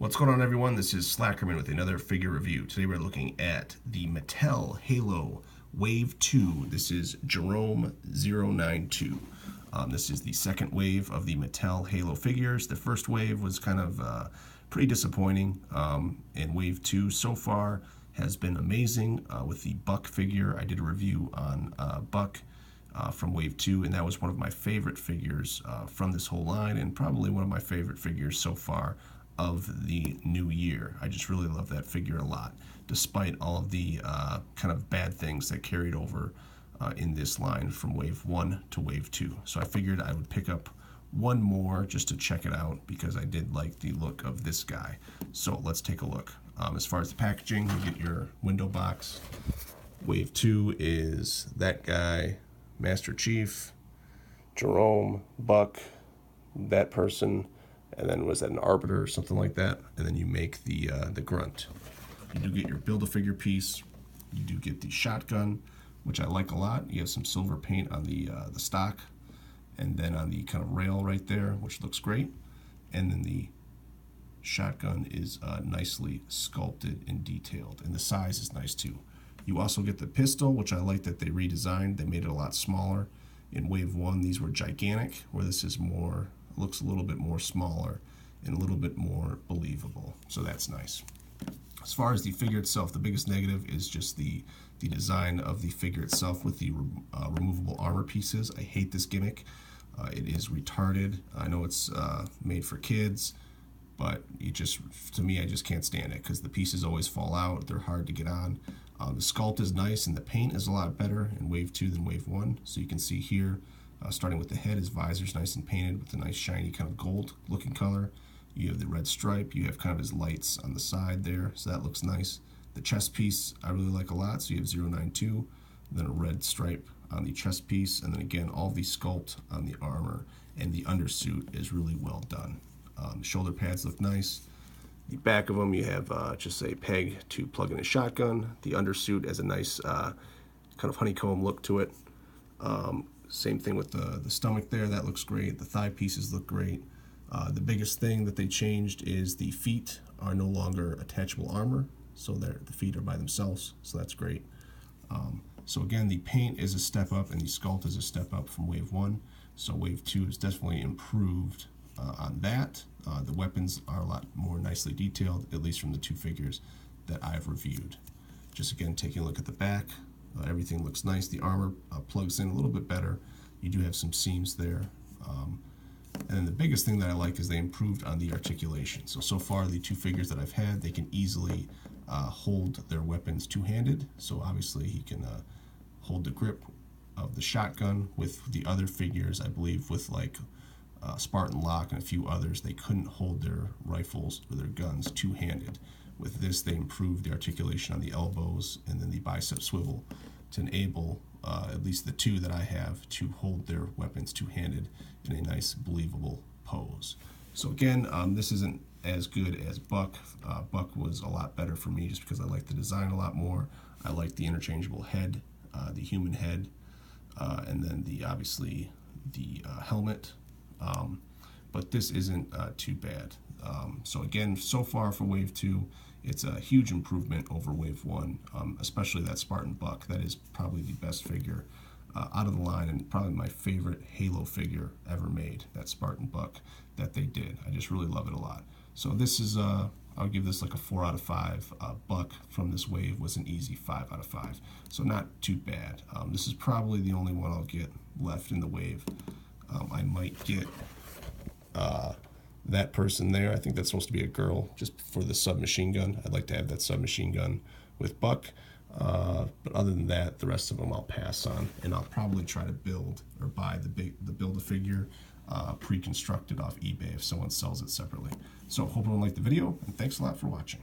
What's going on, everyone? This is Slackerman with another figure review. Today we're looking at the Mattel Halo Wave 2. This is Jerome 092. This is the second wave of the Mattel Halo figures. The first wave was kind of pretty disappointing, and Wave 2 so far has been amazing with the Buck figure. I did a review on Buck from Wave 2, and that was one of my favorite figures from this whole line, and probably one of my favorite figures so far of the new year. I just really love that figure a lot, despite all of the kind of bad things that carried over in this line from Wave 1 to Wave 2. So I figured I would pick up one more just to check it out because I did like the look of this guy. So let's take a look. As far as the packaging, you get your window box. Wave 2 is that guy, Master Chief, Jerome, Buck, that person, and then was that an arbiter or something like that, and then you make the grunt. You do get your Build-A-Figure piece. You do get the shotgun, which I like a lot. You have some silver paint on the stock, and then on the kind of rail right there, which looks great. And then the shotgun is nicely sculpted and detailed, and the size is nice too. You also get the pistol, which I like that they redesigned. They made it a lot smaller. In Wave 1, these were gigantic, where this is more, looks a little bit more smaller and a little bit more believable. So that's nice. As far as the figure itself, the biggest negative is just the design of the figure itself with the removable armor pieces. I hate this gimmick. It is retarded. I know it's made for kids, but to me, I just can't stand it because the pieces always fall out. They're hard to get on. The sculpt is nice, and the paint is a lot better in Wave 2 than Wave 1. So you can see here, starting with the head, his visor's nice and painted with a nice shiny kind of gold looking color. You have the red stripe. You have kind of his lights on the side there, so that looks nice. The chest piece I really like a lot. So you have 092, then a red stripe on the chest piece, and then again all the sculpt on the armor, and the undersuit is really well done. The shoulder pads look nice. The back of them, you have just a peg to plug in a shotgun. The undersuit has a nice kind of honeycomb look to it. Same thing with the stomach there. That looks great. The thigh pieces look great. The biggest thing that they changed is the feet are no longer attachable armor, so the feet are by themselves, so that's great. So again, the paint is a step up, and the sculpt is a step up from Wave 1. So Wave 2 is definitely improved on that. The weapons are a lot more nicely detailed, at least from the two figures that I've reviewed. Just again, taking a look at the back, everything looks nice. The armor plugs in a little bit better. You do have some seams there. And then the biggest thing that I like is they improved on the articulation. So far, the two figures that I've had, they can easily hold their weapons two-handed. So obviously he can hold the grip of the shotgun. With the other figures, I believe with like Spartan Lock and a few others, they couldn't hold their rifles or their guns two-handed. With this, they improved the articulation on the elbows and then the bicep swivel to enable at least the two that I have to hold their weapons two-handed in a nice, believable pose. So again, this isn't as good as Buck. Buck was a lot better for me just because I like the design a lot more. I like the interchangeable head, the human head, and then obviously the helmet. But this isn't too bad. So again, so far for Wave 2, it's a huge improvement over Wave 1, especially that Spartan Buck. That is probably the best figure out of the line, and probably my favorite Halo figure ever made, that Spartan Buck that they did. I just really love it a lot. So this is, I'll give this like a 4 out of 5. Buck from this wave was an easy 5 out of 5. So not too bad. This is probably the only one I'll get left in the wave. I might get that person there. I think that's supposed to be a girl, just for the submachine gun. I'd like to have that submachine gun with Buck. But other than that, the rest of them I'll pass on, and I'll probably try to build or buy the Build-A-Figure pre-constructed off eBay if someone sells it separately. So hope everyone liked the video, and thanks a lot for watching.